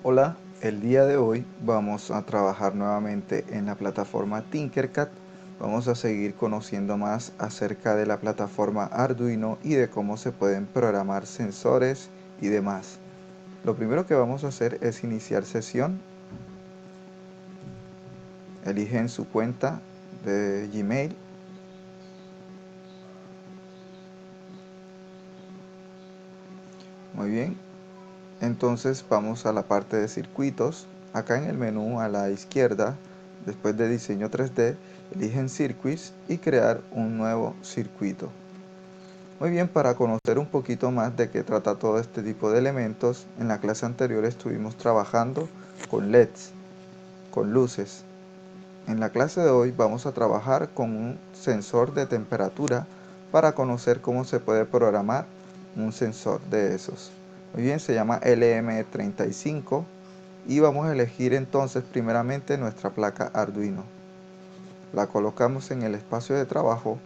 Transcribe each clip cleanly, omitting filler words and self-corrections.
Hola, el día de hoy vamos a trabajar nuevamente en la plataforma Tinkercad. Vamos a seguir conociendo más acerca de la plataforma Arduino y de cómo se pueden programar sensores y demás. Lo primero que vamos a hacer es iniciar sesión. Eligen su cuenta de Gmail. Muy bien. Entonces vamos a la parte de circuitos. Acá en el menú a la izquierda, después de diseño 3D, eligen Circuits y crear un nuevo circuito. Muy bien, para conocer un poquito más de qué trata todo este tipo de elementos, en la clase anterior estuvimos trabajando con LEDs, con luces. En la clase de hoy vamos a trabajar con un sensor de temperatura para conocer cómo se puede programar un sensor de esos. Muy bien, se llama LM35 y vamos a elegir entonces primeramente nuestra placa Arduino. La colocamos en el espacio de trabajo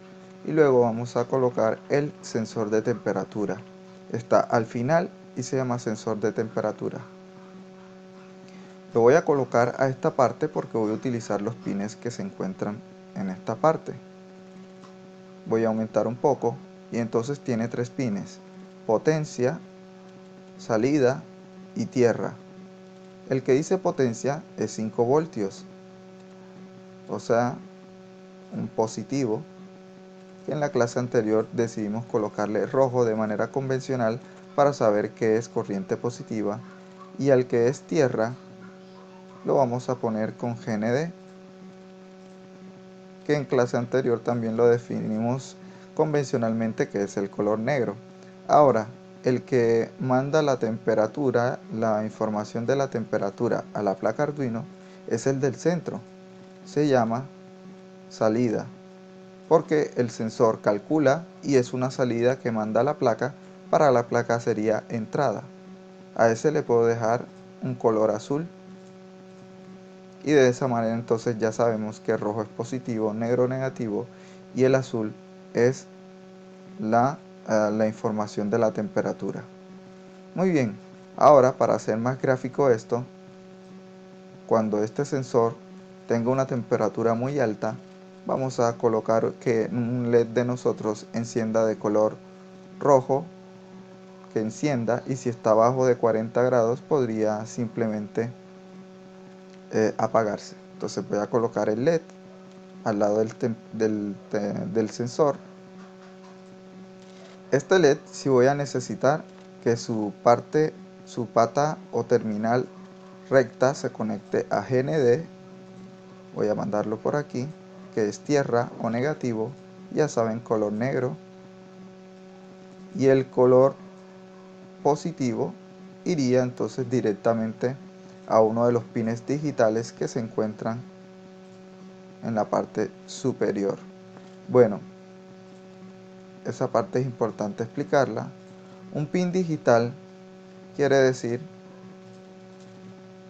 y luego vamos a colocar el sensor de temperatura. Está al final y se llama sensor de temperatura. Lo voy a colocar a esta parte porque voy a utilizar los pines que se encuentran en esta parte. Voy a aumentar un poco y entonces tiene 3 pines: potencia, salida y tierra. El que dice potencia es 5 voltios, o sea, un positivo, que en la clase anterior decidimos colocarle rojo de manera convencional para saber que es corriente positiva, y al que es tierra lo vamos a poner con GND, que en clase anterior también lo definimos convencionalmente, que es el color negro. Ahora, el que manda la temperatura, la información de la temperatura a la placa Arduino, es el del centro. Se llama salida, porque el sensor calcula y es una salida que manda la placa. Para la placa sería entrada. A ese le puedo dejar un color azul y de esa manera entonces ya sabemos que el rojo es positivo, negro negativo y el azul es la información de la temperatura. Muy bien, ahora para hacer más gráfico esto, cuando este sensor tenga una temperatura muy alta, vamos a colocar que un LED de nosotros encienda de color rojo, que encienda, y si está abajo de 40 grados podría simplemente apagarse. Entonces voy a colocar el LED al lado del sensor. Este LED si voy a necesitar que su pata o terminal recta se conecte a GND. Voy a mandarlo por aquí, que es tierra o negativo, ya saben, color negro, y el color positivo iría entonces directamente a uno de los pines digitales que se encuentran en la parte superior. Bueno, esa parte es importante explicarla. Un pin digital quiere decir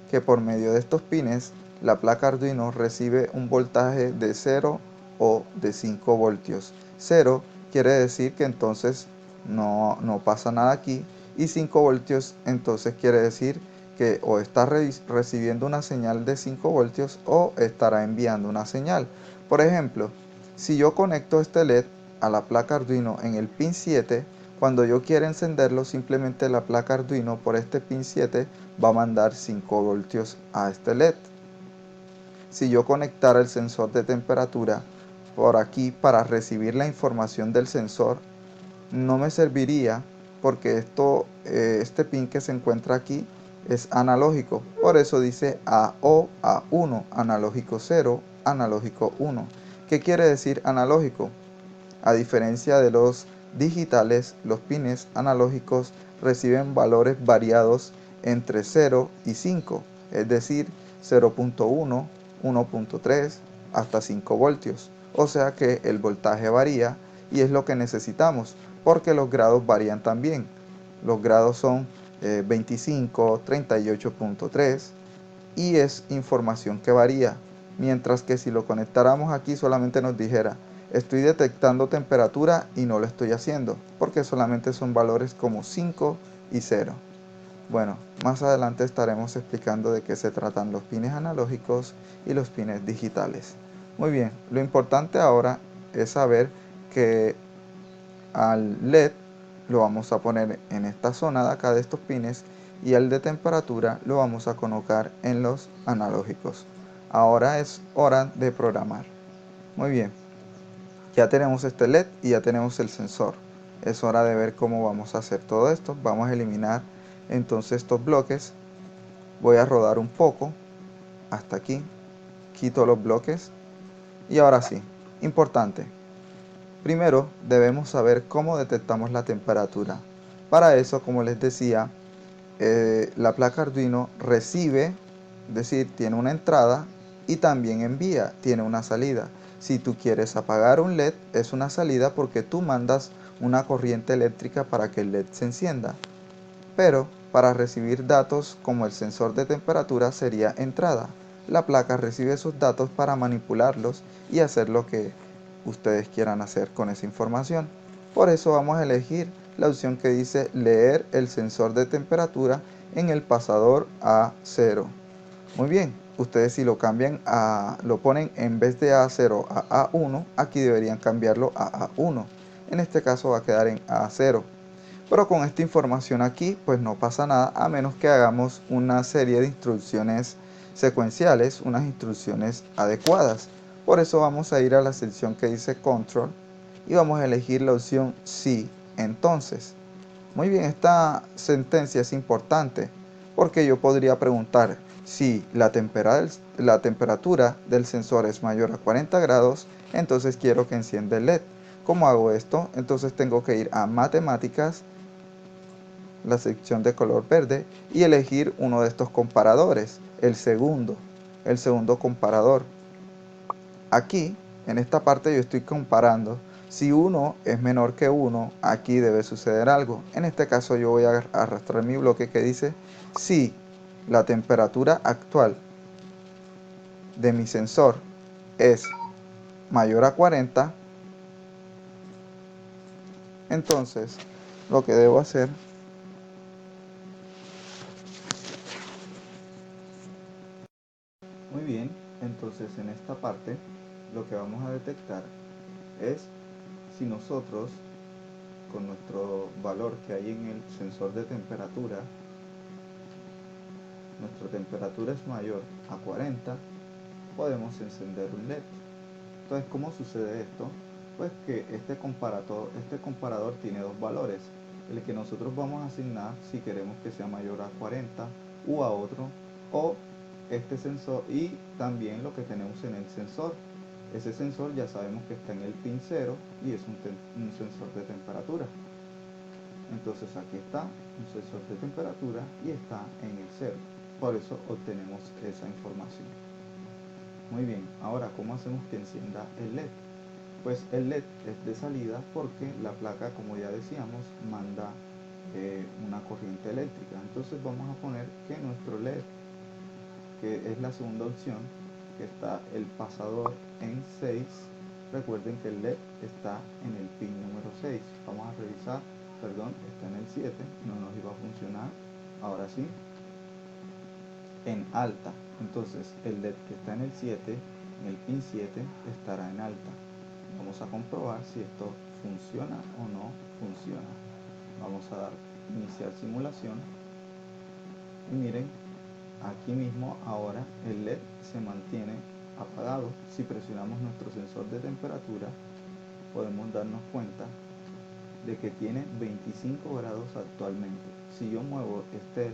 que por medio de estos pines la placa Arduino recibe un voltaje de 0 o de 5 voltios. 0 quiere decir que entonces no pasa nada aquí, y 5 voltios entonces quiere decir que o está recibiendo una señal de 5 voltios o estará enviando una señal. Por ejemplo, si yo conecto este LED a la placa Arduino en el pin 7, cuando yo quiera encenderlo, simplemente la placa Arduino por este pin 7 va a mandar 5 voltios a este LED. Si yo conectara el sensor de temperatura por aquí para recibir la información del sensor, no me serviría, porque este pin que se encuentra aquí es analógico. Por eso dice AO, A1, analógico 0, analógico 1. ¿Qué quiere decir analógico? A diferencia de los digitales, los pines analógicos reciben valores variados entre 0 y 5, es decir, 0.1, 1.3 hasta 5 voltios. O sea que el voltaje varía, y es lo que necesitamos, porque los grados varían también. Los grados son 25, 38.3, y es información que varía. Mientras que si lo conectáramos aquí solamente nos dijera: estoy detectando temperatura, y no lo estoy haciendo, porque solamente son valores como 5 y 0. Bueno, más adelante estaremos explicando de qué se tratan los pines analógicos y los pines digitales. Muy bien, lo importante ahora es saber que al LED lo vamos a poner en esta zona de acá de estos pines y al de temperatura lo vamos a colocar en los analógicos. Ahora es hora de programar. Muy bien, ya tenemos este LED y ya tenemos el sensor. Es hora de ver cómo vamos a hacer todo esto. Vamos a eliminar entonces estos bloques. Voy a rodar un poco hasta aquí. Quito los bloques. Y ahora sí, importante. Primero debemos saber cómo detectamos la temperatura. Para eso, como les decía, la placa Arduino recibe, es decir, tiene una entrada y también envía, tiene una salida. Si tú quieres apagar un LED, es una salida porque tú mandas una corriente eléctrica para que el LED se encienda. Pero para recibir datos como el sensor de temperatura sería entrada. La placa recibe esos datos para manipularlos y hacer lo que ustedes quieran hacer con esa información. Por eso vamos a elegir la opción que dice leer el sensor de temperatura en el pasador A0. Muy bien, ustedes si lo cambian lo ponen en vez de A0 a A1, aquí deberían cambiarlo a A1. En este caso va a quedar en A0. Pero con esta información aquí, pues no pasa nada a menos que hagamos una serie de instrucciones secuenciales, unas instrucciones adecuadas. Por eso vamos a ir a la sección que dice Control y vamos a elegir la opción Sí. Entonces, muy bien, esta sentencia es importante porque yo podría preguntar si la temperatura del sensor es mayor a 40 grados, entonces quiero que encienda el LED. ¿Cómo hago esto? Entonces tengo que ir a Matemáticas, la sección de color verde y elegir uno de estos comparadores, el segundo comparador. Aquí, en esta parte yo estoy comparando. Si 1 es menor que 1, aquí debe suceder algo. En este caso yo voy a arrastrar mi bloque que dice si la temperatura actual de mi sensor es mayor a 40, entonces lo que debo hacer, muy bien, entonces en esta parte lo que vamos a detectar es si nosotros con nuestro valor que hay en el sensor de temperatura, nuestra temperatura es mayor a 40, podemos encender un LED. Entonces, ¿cómo sucede esto? Pues que este comparador tiene dos valores, el que nosotros vamos a asignar si queremos que sea mayor a 40 u a otro, o este sensor y también lo que tenemos en el sensor. Ese sensor ya sabemos que está en el pin 0 y es un sensor de temperatura. Entonces aquí está un sensor de temperatura y está en el 0. Por eso obtenemos esa información. Muy bien, ahora ¿cómo hacemos que encienda el LED? Pues el LED es de salida porque la placa, como ya decíamos, manda una corriente eléctrica. Entonces vamos a poner que nuestro LED, que es la segunda opción, que está el pasador en 6, recuerden que el LED está en el pin número 6. Vamos a revisar, perdón, está en el 7, no nos iba a funcionar, ahora sí, en alta. Entonces el LED que está en el 7, en el pin 7, estará en alta. Vamos a comprobar si esto funciona o no funciona. Vamos a dar iniciar simulación y miren, aquí mismo ahora el LED se mantiene apagado. Si presionamos nuestro sensor de temperatura podemos darnos cuenta de que tiene 25 grados actualmente. Si yo muevo este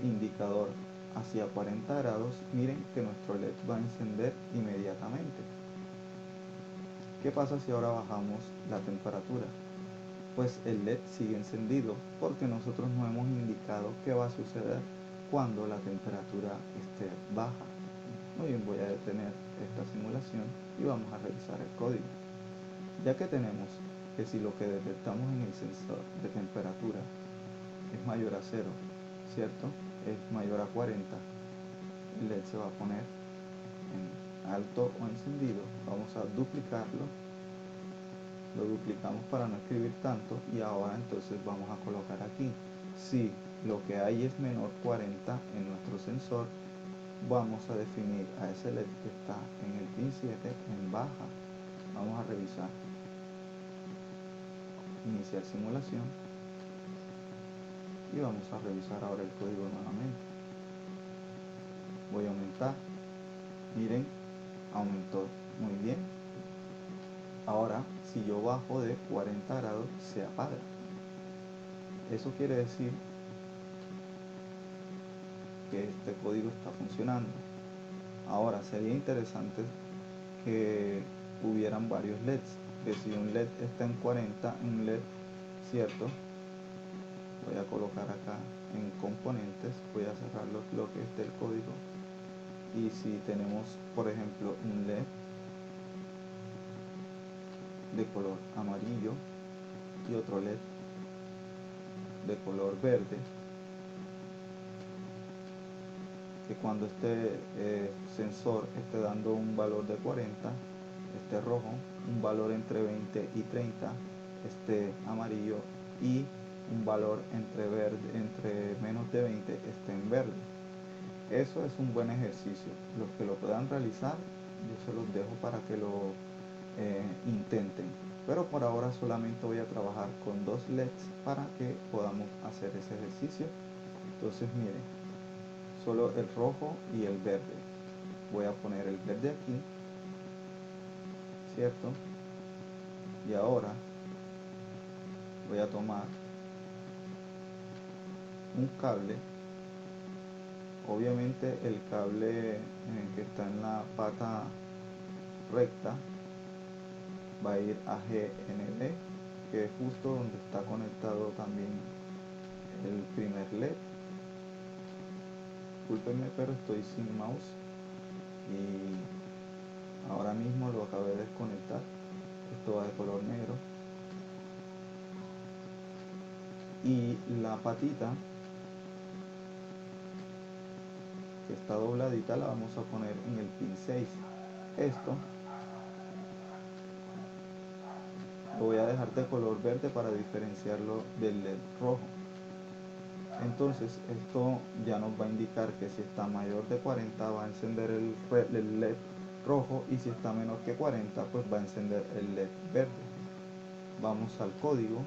indicador hacia 40 grados, miren que nuestro LED va a encender inmediatamente. ¿Qué pasa si ahora bajamos la temperatura? Pues el LED sigue encendido porque nosotros no hemos indicado qué va a suceder cuando la temperatura esté baja. Muy bien, voy a detener esta simulación y vamos a revisar el código. Ya que tenemos que si lo que detectamos en el sensor de temperatura es mayor a 0, ¿cierto? Es mayor a 40, el LED se va a poner en alto o encendido. Vamos a duplicarlo, lo duplicamos para no escribir tanto y ahora entonces vamos a colocar aquí Si lo que hay es menor 40 en nuestro sensor, vamos a definir a ese LED que está en el pin 7 en baja. Vamos a revisar. Iniciar simulación. Y vamos a revisar ahora el código nuevamente. Voy a aumentar. Miren, aumentó muy bien. Ahora, si yo bajo de 40 grados, se apaga. Eso quiere decir que este código está funcionando. Ahora, sería interesante que hubieran varios LEDs, que si un LED está en 40, un LED, ¿cierto? Voy a colocar acá en componentes, voy a cerrar los bloques del código, y si tenemos, por ejemplo, un LED de color amarillo y otro LED de color verde, que cuando este sensor esté dando un valor de 40, este rojo, un valor entre 20 y 30, este amarillo, y un valor entre menos de 20 esté en verde. Eso es un buen ejercicio. Los que lo puedan realizar, yo se los dejo para que lo intenten. Pero por ahora solamente voy a trabajar con dos LEDs para que podamos hacer ese ejercicio. Entonces miren, solo el rojo y el verde. Voy a poner el verde aquí, ¿cierto? Y ahora voy a tomar un cable, obviamente el cable que está en la pata recta va a ir a GND, que es justo donde está conectado también el primer LED. Discúlpenme, pero estoy sin mouse y ahora mismo lo acabé de desconectar. Esto va de color negro, y la patita que está dobladita la vamos a poner en el pin 6. Esto lo voy a dejar de color verde para diferenciarlo del LED rojo. Entonces esto ya nos va a indicar que si está mayor de 40 va a encender el LED rojo, y si está menor que 40 pues va a encender el LED verde. Vamos al código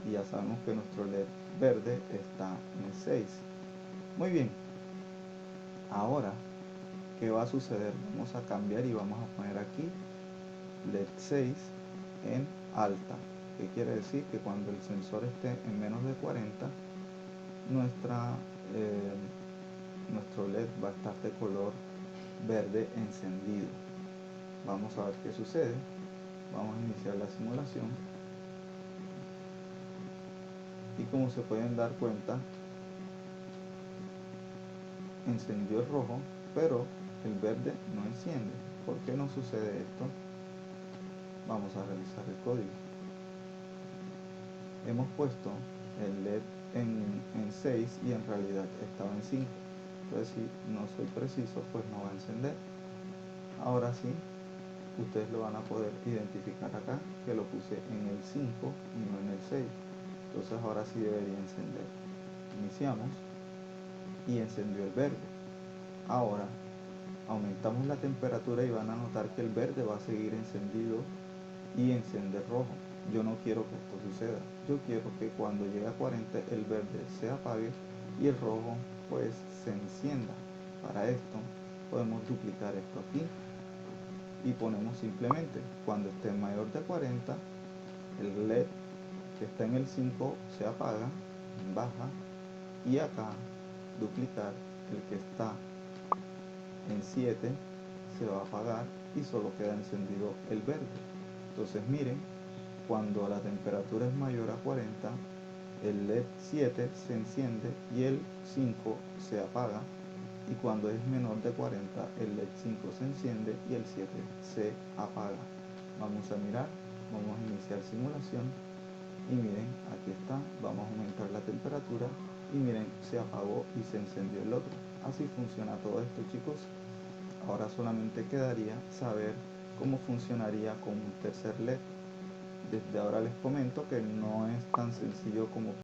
y ya sabemos que nuestro LED verde está en 6. Muy bien, ahora ¿qué va a suceder? Vamos a cambiar y vamos a poner aquí LED 6 en alta. ¿Qué quiere decir? Que cuando el sensor esté en menos de 40, nuestro LED va a estar de color verde encendido. Vamos a ver qué sucede. Vamos a iniciar la simulación. Y como se pueden dar cuenta, encendió el rojo, pero el verde no enciende. ¿Por qué no sucede esto? Vamos a revisar el código. Hemos puesto el LED en 6 y en realidad estaba en 5. Entonces, si no soy preciso, pues no va a encender. Ahora sí, ustedes lo van a poder identificar acá, que lo puse en el 5 y no en el 6. Entonces ahora sí debería encender. Iniciamos y encendió el verde. Ahora aumentamos la temperatura y van a notar que el verde va a seguir encendido y encender rojo. Yo no quiero que esto suceda. Yo quiero que cuando llegue a 40 el verde se apague y el rojo pues se encienda. Para esto podemos duplicar esto aquí y ponemos simplemente cuando esté mayor de 40 el LED que está en el 5 se apaga en baja, y acá duplicar el que está en 7 se va a apagar y solo queda encendido el verde. Entonces miren, cuando la temperatura es mayor a 40 el LED 7 se enciende y el 5 se apaga, y cuando es menor de 40 el LED 5 se enciende y el 7 se apaga. Vamos a mirar, vamos a iniciar simulación y miren, aquí está. Vamos a aumentar la temperatura y miren, se apagó y se encendió el otro. Así funciona todo esto, chicos. Ahora solamente quedaría saber cómo funcionaría con un tercer LED. desde ahora les comento que no es tan sencillo como